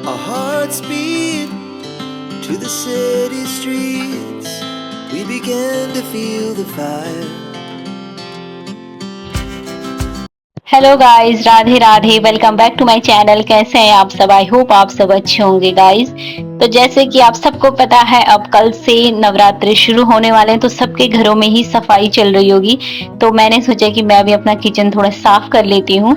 Our hearts beat to the city streets. We began to feel the fire. Hello guys, Radhe Radhe. Welcome back to my channel. कैसे हैं आप सब? I hope आप सब अच्छे होंगे गाइस। तो जैसे कि आप सबको पता है, अब कल से नवरात्रि शुरू होने वाले हैं, तो सबके घरों में ही सफाई चल रही होगी। तो मैंने सोचा कि मैं भी अपना किचन थोड़ा साफ कर लेती हूँ।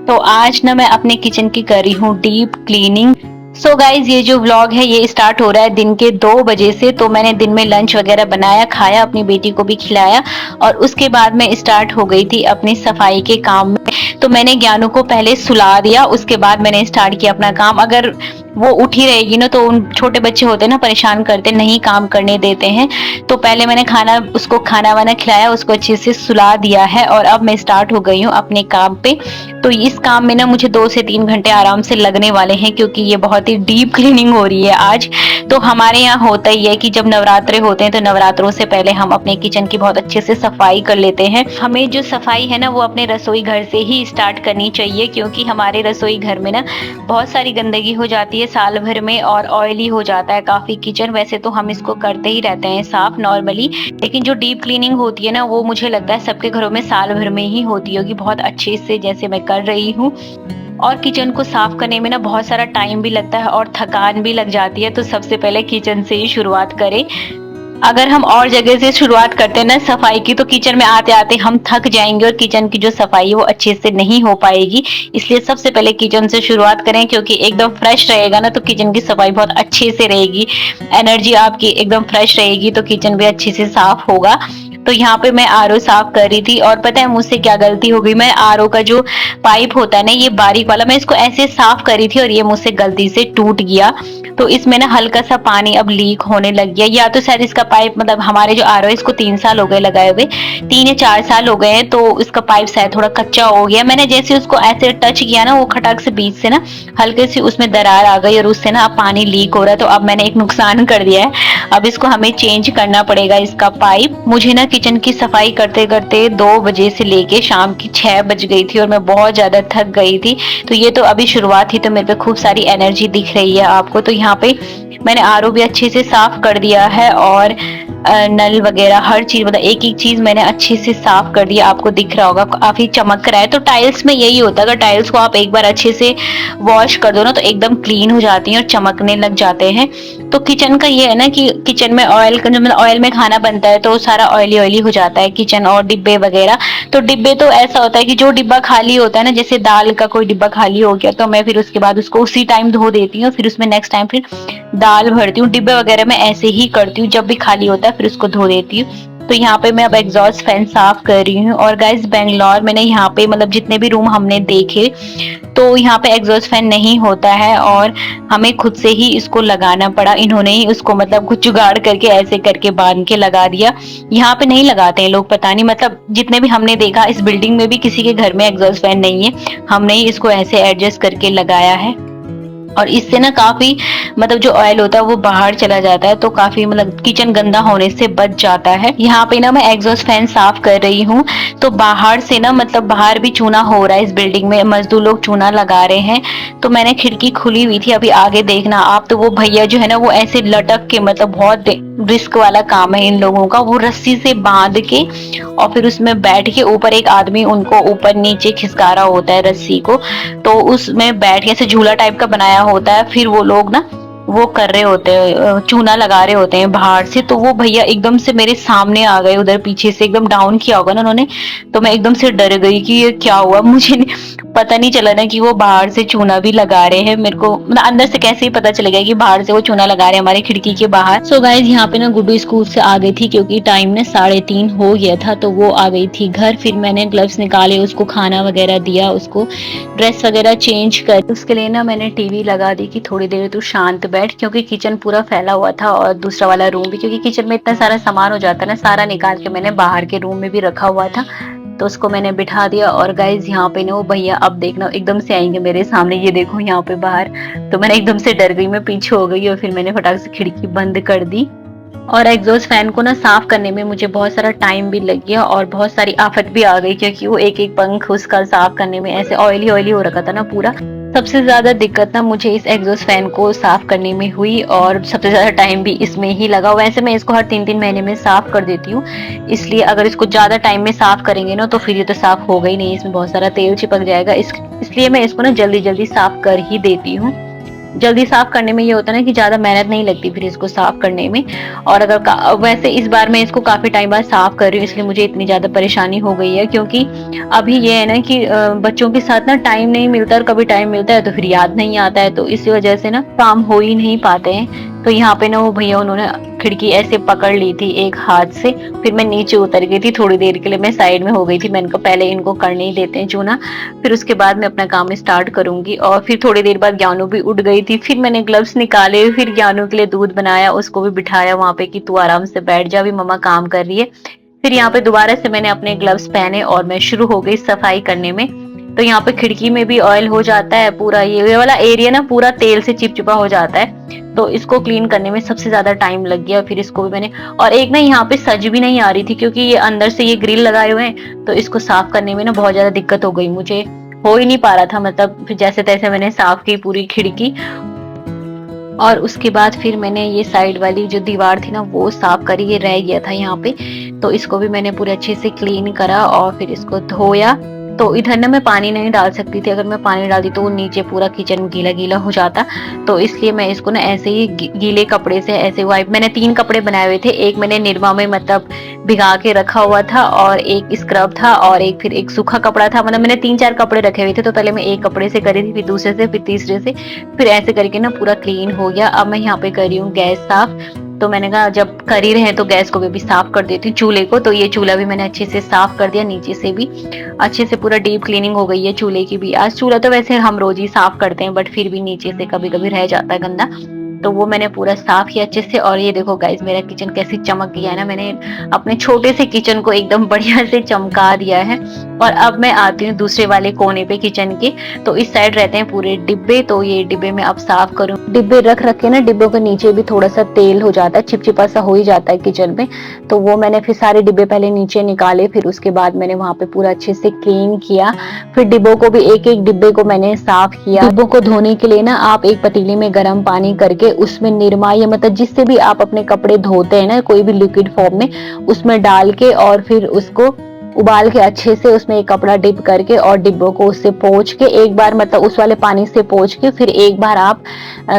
तो आज ना मैं अपने किचन की कर रही हूँ डीप क्लीनिंग। सो गाइज, ये जो व्लॉग है ये स्टार्ट हो रहा है दिन के 2 बजे से। तो मैंने दिन में लंच वगैरह बनाया, खाया, अपनी बेटी को भी खिलाया और उसके बाद मैं स्टार्ट हो गई थी अपनी सफाई के काम में। तो मैंने ज्ञानू को पहले सुला दिया, उसके बाद मैंने स्टार्ट किया अपना काम। अगर वो उठी रहेगी ना तो उन छोटे बच्चे होते हैं ना, परेशान करते, नहीं काम करने देते हैं। तो पहले मैंने उसको खाना वाना खिलाया, उसको अच्छे से सुला दिया है और अब मैं स्टार्ट हो गई हूँ अपने काम पे। तो इस काम में ना मुझे 2 से 3 घंटे आराम से लगने वाले हैं, क्योंकि ये बहुत ही डीप क्लीनिंग हो रही है आज। तो हमारे यहाँ होता ही है कि जब नवरात्रे होते हैं तो नवरात्रों से पहले हम अपने किचन की बहुत अच्छे से सफाई कर लेते हैं। हमें जो सफाई है ना वो अपने रसोई घर से ही स्टार्ट करनी चाहिए, क्योंकि हमारे रसोई घर में ना बहुत सारी गंदगी हो जाती है साल भर में और ऑयली हो जाता है काफी किचन। वैसे तो हम इसको करते ही रहते हैं साफ नॉर्मली, लेकिन जो डीप क्लीनिंग होती है ना वो मुझे लगता है सबके घरों में साल भर में ही होती होगी बहुत अच्छे से, जैसे मैं कर रही हूँ। और किचन को साफ करने में ना बहुत सारा टाइम भी लगता है और थकान भी लग जाती है। तो सबसे पहले किचन से ही शुरुआत करें। अगर हम और जगह से शुरुआत करते हैं ना सफाई की, तो किचन में आते आते हम थक जाएंगे और किचन की जो सफाई है वो अच्छे से नहीं हो पाएगी। इसलिए सबसे पहले किचन से शुरुआत करें, क्योंकि एकदम फ्रेश रहेगा ना तो किचन की सफाई बहुत अच्छे से रहेगी। एनर्जी आपकी एकदम फ्रेश रहेगी तो किचन भी अच्छे से साफ होगा। तो यहाँ पे मैं आरओ साफ कर रही थी और पता है मुझसे क्या गलती हो गई। मैं आरओ का जो पाइप होता है ना, ये बारीक वाला, मैं इसको ऐसे साफ कर रही थी और ये मुझसे गलती से टूट गया। तो इसमें ना हल्का सा पानी अब लीक होने लग गया, या तो शायद इसका पाइप, मतलब हमारे जो आरओ है इसको 3 साल हो गए लगाए हुए, 3 या 4 साल हो गए हैं। तो इसका पाइप शायद थोड़ा कच्चा हो गया। मैंने जैसे उसको ऐसे टच किया ना, वो खटाक से बीच से ना हल्के सी उसमें दरार आ गई और उससे ना अब पानी लीक हो रहा है। तो अब मैंने एक नुकसान कर दिया है, अब इसको हमें चेंज करना पड़ेगा इसका पाइप। मुझे ना किचन की सफाई करते करते 2 बजे से लेके शाम की 6 बज गई थी और मैं बहुत ज्यादा थक गई थी। तो ये तो अभी शुरुआत थी, तो मेरे पे खूब सारी एनर्जी दिख रही है आपको। तो यहाँ पे मैंने आरओ भी अच्छे से साफ कर दिया है और नल वगैरह हर चीज, मतलब एक एक चीज मैंने अच्छे से साफ कर दिया। आपको दिख रहा होगा काफी चमक रहा है। तो टाइल्स में यही होता है, अगर टाइल्स को आप एक बार अच्छे से वॉश कर दो ना तो एकदम क्लीन हो जाती हैं और चमकने लग जाते हैं। तो किचन का ये है ना कि किचन में ऑयल, मतलब ऑयल में खाना बनता है तो सारा ऑयली ऑयली हो जाता है किचन और डिब्बे वगैरह। तो डिब्बे तो ऐसा होता है कि जो डिब्बा खाली होता है ना, जैसे दाल का कोई डिब्बा खाली हो गया तो मैं फिर उसके बाद उसको उसी टाइम धो देती हूँ, फिर उसमें नेक्स्ट टाइम फिर दाल भरती हूँ। डिब्बे वगैरह मैं ऐसे ही करती हूँ, जब भी खाली होता है फिर उसको धो देती हूँ। तो यहाँ पे मैं अब एग्जॉस्ट फैन साफ कर रही हूँ। और गाइस, बेंगलोर में ना यहाँ पे मतलब जितने भी रूम हमने देखे तो यहाँ पे एग्जॉस्ट फैन नहीं होता है और हमें खुद से ही इसको लगाना पड़ा। इन्होंने ही उसको मतलब कुछ जुगाड़ करके ऐसे करके बांध के लगा दिया। यहाँ पे नहीं लगाते हैं लोग, पता नहीं, मतलब जितने भी हमने देखा इस बिल्डिंग में भी किसी के घर में एग्जॉस्ट फैन नहीं है। हमने ही इसको ऐसे एडजस्ट करके लगाया है और इससे ना काफी, मतलब जो ऑयल होता है वो बाहर चला जाता है, तो काफी मतलब किचन गंदा होने से बच जाता है। यहाँ पे ना मैं एग्जॉस्ट फैन साफ कर रही हूँ। तो बाहर से ना, मतलब बाहर भी चूना हो रहा है, इस बिल्डिंग में मजदूर लोग चूना लगा रहे हैं। तो मैंने खिड़की खुली हुई थी, अभी आगे देखना आप। तो वो भैया जो है ना वो ऐसे लटक के, मतलब बहुत रिस्क वाला काम है इन लोगों का, वो रस्सी से बांध के और फिर उसमें बैठ के, ऊपर एक आदमी उनको ऊपर नीचे खिसका रहा होता है रस्सी को। तो उसमें बैठ के ऐसे झूला टाइप का बनाया होता है, फिर वो लोग ना वो कर रहे होते हैं, चूना लगा रहे होते हैं बाहर से। तो वो भैया एकदम से मेरे सामने आ गए, उधर पीछे से एकदम डाउन किया होगा ना उन्होंने। तो मैं एकदम से डर गई कि ये क्या हुआ। मुझे पता नहीं चला ना कि वो बाहर से चूना भी लगा रहे हैं। मेरे को मतलब अंदर से कैसे ही पता चलेगा कि बाहर से वो चूना लगा रहे हैं हमारी खिड़की के बाहर। सो गाइज, यहाँ पे ना गुड्डू स्कूल से आ गई थी, क्योंकि टाइम ना 3:30 हो गया था। तो वो आ गई थी घर। फिर मैंने ग्लव्स निकाले, उसको खाना वगैरह दिया, उसको ड्रेस वगैरह चेंज कर, उसके लिए ना मैंने टीवी लगा दी कि थोड़ी देर तू शांत बैठ, क्योंकि किचन पूरा फैला हुआ था और दूसरा वाला रूम भी, क्योंकि किचन में इतना सारा सामान हो जाता है ना, सारा निकाल के मैंने बाहर के रूम में भी रखा हुआ था। तो उसको मैंने बिठा दिया। और गाइज, यहाँ पे ना वो भैया अब देखना एकदम से आएंगे मेरे सामने, ये देखो यहाँ पे बाहर। तो मैंने एकदम से डर गई, मैं पीछे हो गई और फिर मैंने फटाक से खिड़की बंद कर दी। और एग्जॉस्ट फैन को ना साफ करने में मुझे बहुत सारा टाइम भी लग गया और बहुत सारी आफत भी आ गई, क्योंकि वो एक एक पंख उसका साफ करने में ऐसे ऑयली ऑयली हो रखा था ना पूरा। सबसे ज्यादा दिक्कत ना मुझे इस एग्जॉस्ट फैन को साफ करने में हुई और सबसे ज्यादा टाइम भी इसमें ही लगा। वैसे मैं इसको हर 3-3 महीने में साफ कर देती हूँ, इसलिए अगर इसको ज्यादा टाइम में साफ करेंगे ना तो फिर ये तो साफ होगा ही नहीं, इसमें बहुत सारा तेल चिपक जाएगा। इसलिए मैं इसको ना जल्दी जल्दी साफ कर ही देती हूँ। जल्दी साफ करने में ये होता है ना कि ज्यादा मेहनत नहीं लगती फिर इसको साफ करने में। और वैसे इस बार मैं इसको काफी टाइम बाद साफ कर रही हूँ, इसलिए मुझे इतनी ज्यादा परेशानी हो गई है, क्योंकि अभी ये है ना कि बच्चों के साथ ना टाइम नहीं मिलता, और कभी टाइम मिलता है तो फिर याद नहीं आता है, तो इसी वजह से ना काम हो ही नहीं पाते हैं। तो यहाँ पे ना वो भैया उन्होंने खिड़की ऐसे पकड़ ली थी एक हाथ से, फिर मैं नीचे उतर गई थी थोड़ी देर के लिए, मैं साइड में हो गई थी। मैंने कहा पहले इनको करने ही देते हैं चूना, फिर उसके बाद मैं अपना काम स्टार्ट करूंगी। और फिर थोड़ी देर बाद ज्ञानू भी उठ गई थी, फिर मैंने ग्लव्स निकाले, फिर ज्ञानू के लिए दूध बनाया, उसको भी बिठाया वहां पे कि तू आराम से बैठ जा, भी मम्मा काम कर रही है। फिर यहाँ पे दोबारा से मैंने अपने ग्लव्स पहने और मैं शुरू हो गई सफाई करने में। तो यहाँ पे खिड़की में भी ऑयल हो जाता है पूरा, ये वाला एरिया ना पूरा तेल से चिपचिपा हो जाता है, तो इसको क्लीन करने में सबसे ज्यादा टाइम लग गया। फिर इसको भी मैंने, और एक ना यहाँ पे सज भी नहीं आ रही थी, क्योंकि ये अंदर से ये ग्रिल लगाए हुए हैं, तो इसको साफ करने में ना बहुत ज्यादा दिक्कत हो गई मुझे, हो ही नहीं पा रहा था। मतलब फिर जैसे तैसे मैंने साफ की पूरी खिड़की, और उसके बाद फिर मैंने ये साइड वाली जो दीवार थी ना वो साफ करी, ये रह गया था यहाँ पे, तो इसको भी मैंने पूरे अच्छे से क्लीन करा और फिर इसको धोया। तो इधर ना मैं पानी नहीं डाल सकती थी, अगर मैं पानी डालती तो नीचे पूरा किचन गीला गीला हो जाता, तो इसलिए मैं इसको ना ऐसे ही गीले कपड़े से ऐसे वाइप, मैंने 3 कपड़े बनाए हुए थे, एक मैंने निरमा में मतलब भिगा के रखा हुआ था, और एक स्क्रब था, और एक फिर एक सूखा कपड़ा था। मतलब मैंने 3-4 कपड़े रखे हुए थे, तो पहले मैं एक कपड़े से करी थी, फिर दूसरे से, फिर तीसरे से, फिर ऐसे करके ना पूरा क्लीन हो गया। अब मैं यहाँ पे कर रही हूँ गैस साफ, तो मैंने कहा जब कर ही रहे तो गैस को भी साफ कर देती हूँ, चूल्हे को। तो ये चूल्हा भी मैंने अच्छे से साफ कर दिया, नीचे से भी अच्छे से पूरा डीप क्लीनिंग हो गई है चूल्हे की भी। आज चूल्हा तो वैसे हम रोज ही साफ करते हैं, बट फिर भी नीचे से कभी कभी रह जाता है गंदा, तो वो मैंने पूरा साफ किया अच्छे से। और ये देखो गाइस मेरा किचन कैसे चमक गया है ना, मैंने अपने छोटे से किचन को एकदम बढ़िया से चमका दिया है। और अब मैं आती हूँ दूसरे वाले कोने पे किचन के, तो इस साइड रहते हैं पूरे डिब्बे, तो ये डिब्बे में अब साफ करूँ। डिब्बे रख रख के ना डिब्बों के नीचे भी थोड़ा सा तेल हो जाता है, चिपचिपा सा हो ही जाता है किचन में, तो वो मैंने फिर सारे डिब्बे पहले नीचे निकाले, फिर उसके बाद मैंने वहां पे पूरा अच्छे से क्लीन किया। फिर डिब्बों को भी एक एक डिब्बे को मैंने साफ किया। डिब्बों को धोने के लिए ना आप एक पतीले में गर्म पानी करके उसमें निरमा, या मतलब जिससे भी आप अपने कपड़े धोते हैं ना, कोई भी लिक्विड फॉर्म में, उसमें डाल के और फिर उसको उबाल के अच्छे से उसमें एक कपड़ा डिप करके और डिब्बों को उससे पोंछ के, एक बार मतलब उस वाले पानी से पोंछ के, फिर एक बार आप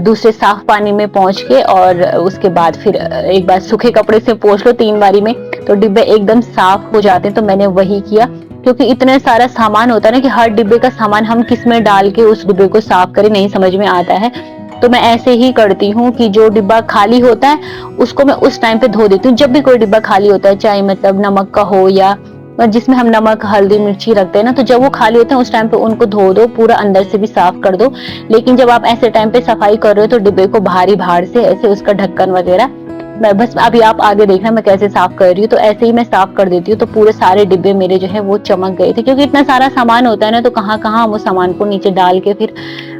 दूसरे साफ पानी में पोंछ के, और उसके बाद फिर एक बार सूखे कपड़े से पोंछ लो 3 बारी में, तो डिब्बे एकदम साफ हो जाते हैं। तो मैंने वही किया, क्योंकि इतना सारा सामान होता है ना कि हर डिब्बे का सामान हम किस में डाल के उस डिब्बे को साफ करें, नहीं समझ में आता है। तो मैं ऐसे ही करती हूँ कि जो डिब्बा खाली होता है उसको मैं उस टाइम पे धो देती हूँ। जब भी कोई डिब्बा खाली होता है, चाहे मतलब नमक का हो या जिसमें हम नमक हल्दी मिर्ची रखते हैं ना, तो जब वो खाली होते हैं उस टाइम पे उनको धो दो, पूरा अंदर से भी साफ कर दो। लेकिन जब आप ऐसे टाइम पे सफाई कर रहे हो तो डिब्बे को भारी भार से ऐसे उसका ढक्कन वगैरह, मैं बस अभी आप आगे देखना मैं कैसे साफ कर रही हूँ, तो ऐसे ही मैं साफ कर देती हूँ। तो पूरे सारे डिब्बे मेरे जो है वो चमक गए थे, क्योंकि इतना सारा सामान होता है ना, तो कहाँ कहाँ वो सामान को नीचे डाल के फिर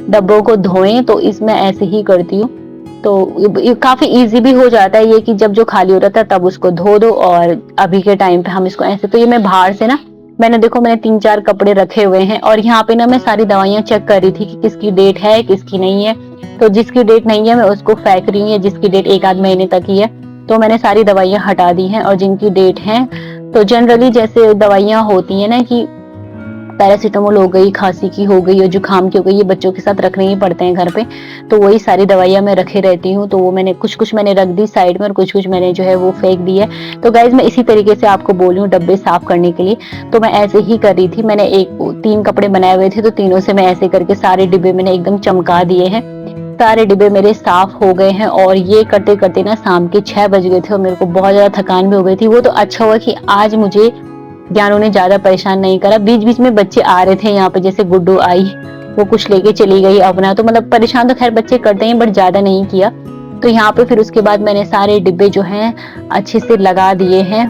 डब्बों को धोएं, तो इसमें ऐसे ही करती हूँ। तो काफी इजी भी हो जाता है ये कि जब जो खाली हो रहा था तब उसको धो दो, और अभी के टाइम पे हम इसको ऐसे। तो ये मैं बाहर से ना, मैंने देखो मैंने 3-4 कपड़े रखे हुए हैं, और यहाँ पे ना मैं सारी दवाइयां चेक कर रही थी कि किसकी डेट है किसकी नहीं है। तो जिसकी डेट नहीं है मैं उसको फेंक रही हूँ, या जिसकी डेट 1-आध महीने तक ही है तो मैंने सारी दवाइयां हटा दी हैं। और जिनकी डेट है, तो जनरली जैसे दवाइयां होती है ना कि पैरासीटामोल हो गई, खांसी की हो गई, और जुकाम की हो गई, ये बच्चों के साथ रखने ही पड़ते हैं घर पे, तो वही सारी दवाइयां मैं रखे रहती हूँ। तो वो मैंने कुछ मैंने रख दी साइड में, और कुछ मैंने जो है वो फेंक दी है। तो गाइज मैं इसी तरीके से आपको बोल रही हूँ डब्बे साफ करने के लिए, तो मैं ऐसे ही कर रही थी। मैंने 3 कपड़े बनाए हुए थे, तो तीनों से मैं ऐसे करके सारे डिब्बे मैंने एकदम चमका दिए हैं। सारे डिब्बे मेरे साफ हो गए हैं, और ये करते करते ना शाम के 6 बज गए थे, और मेरे को बहुत ज्यादा थकान भी हो गई थी। वो तो अच्छा हुआ कि आज मुझे ज्ञानों ने ज्यादा परेशान नहीं करा। बीच बीच में बच्चे आ रहे थे यहाँ पे, जैसे गुड्डू आई, वो कुछ लेके चली गई अपना, तो मतलब परेशान तो खैर बच्चे करते हैं, बट ज्यादा नहीं किया। तो यहाँ पे फिर उसके बाद मैंने सारे डिब्बे जो हैं अच्छे से लगा दिए हैं।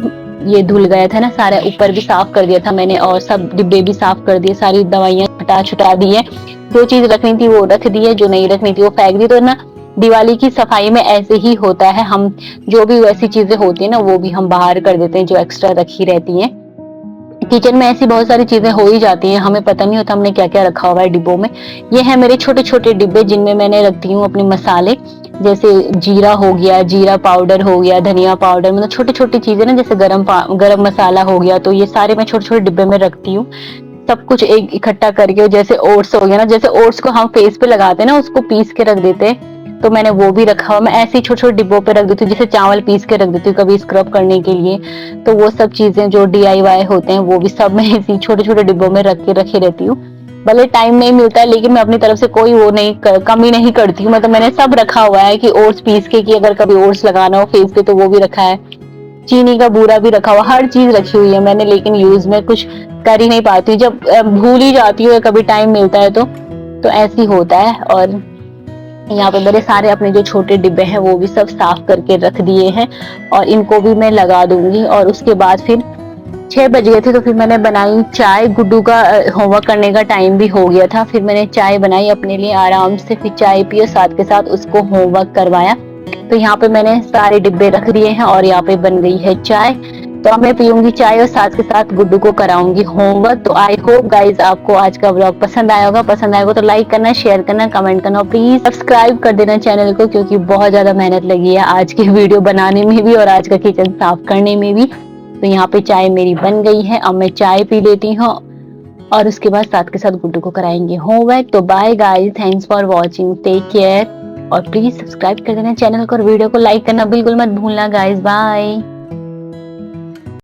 ये धुल गया था ना सारा, ऊपर भी साफ कर दिया था मैंने, और सब डिब्बे भी साफ कर दिए, सारी दवाइयां हटा छुटा दी है। जो चीज रखनी थी वो रख दी है, जो नहीं रखनी थी वो फेंक दी। तो ना दिवाली की सफाई में ऐसे ही होता है, हम जो भी वैसी चीजें होती है ना वो भी हम बाहर कर देते हैं जो एक्स्ट्रा रखी रहती हैं। किचन में ऐसी बहुत सारी चीजें हो ही जाती हैं, हमें पता नहीं होता हमने क्या क्या रखा हुआ है डिब्बों में। ये है मेरे छोटे छोटे डिब्बे जिनमें मैंने रखती हूँ अपने मसाले, जैसे जीरा हो गया, जीरा पाउडर हो गया, धनिया पाउडर, मतलब छोटी छोटी चीजें ना, जैसे गरम मसाला हो गया, तो ये सारे मैं छोटे छोटे डिब्बे में रखती हूँ। सब कुछ एक इकट्ठा करके, जैसे ओट्स हो गया ना, जैसे ओट्स को हम फेस पे लगाते हैं ना, उसको पीस के रख देते हैं, तो मैंने वो भी रखा हुआ। मैं ऐसे ही छोटे छोटे डिब्बों पे रख देती हूँ, जैसे चावल पीस के रख देती हूँ कभी स्क्रब करने के लिए। तो वो सब चीजें जो DIY होते हैं वो भी सब मैं इसी छोटे छोटे डिब्बों में रख के रखी रहती हूँ। भले टाइम नहीं मिलता है लेकिन मैं अपनी तरफ से कोई वो नहीं कमी नहीं करती हूँ। मतलब मैंने सब रखा हुआ है कि ओट्स पीस के, कि अगर कभी ओट्स लगाना हो फेस पे तो वो भी रखा है, चीनी का बूरा भी रखा हुआ, हर चीज रखी हुई है मैंने, लेकिन यूज में कुछ कर ही नहीं पाती हूँ। जब भूल ही जाती हूँ, कभी टाइम मिलता है तो ऐसे ही होता है। और यहाँ पे मेरे सारे अपने जो छोटे डिब्बे हैं वो भी सब साफ करके रख दिए हैं, और इनको भी मैं लगा दूंगी। और उसके बाद फिर 6 बज गए थे तो फिर मैंने बनाई चाय। गुड्डू का होमवर्क करने का टाइम भी हो गया था, फिर मैंने चाय बनाई अपने लिए आराम से, फिर चाय पिए, साथ के साथ उसको होमवर्क करवाया। तो यहाँ पे मैंने सारे डिब्बे रख दिए हैं और यहाँ पे बन गई है चाय। तो अब मैं पीऊंगी चाय और साथ के साथ गुड्डू को कराऊंगी होमवर्क। तो आई होप गाइज आपको आज का व्लॉग पसंद आया होगा। पसंद आएगा तो लाइक करना, शेयर करना, कमेंट करना, प्लीज सब्सक्राइब कर देना चैनल को, क्योंकि बहुत ज्यादा मेहनत लगी है आज की वीडियो बनाने में भी और आज का किचन साफ करने में भी। तो यहाँ पे चाय मेरी बन गई है, अब मैं चाय पी लेती हूँ और उसके बाद साथ के साथ गुड्डू को कराएंगे होमवर्क। तो bye guys, thanks for watching, take care, और प्लीज सब्सक्राइब कर देना चैनल को और वीडियो को लाइक करना बिल्कुल मत भूलना गाइज। बाय।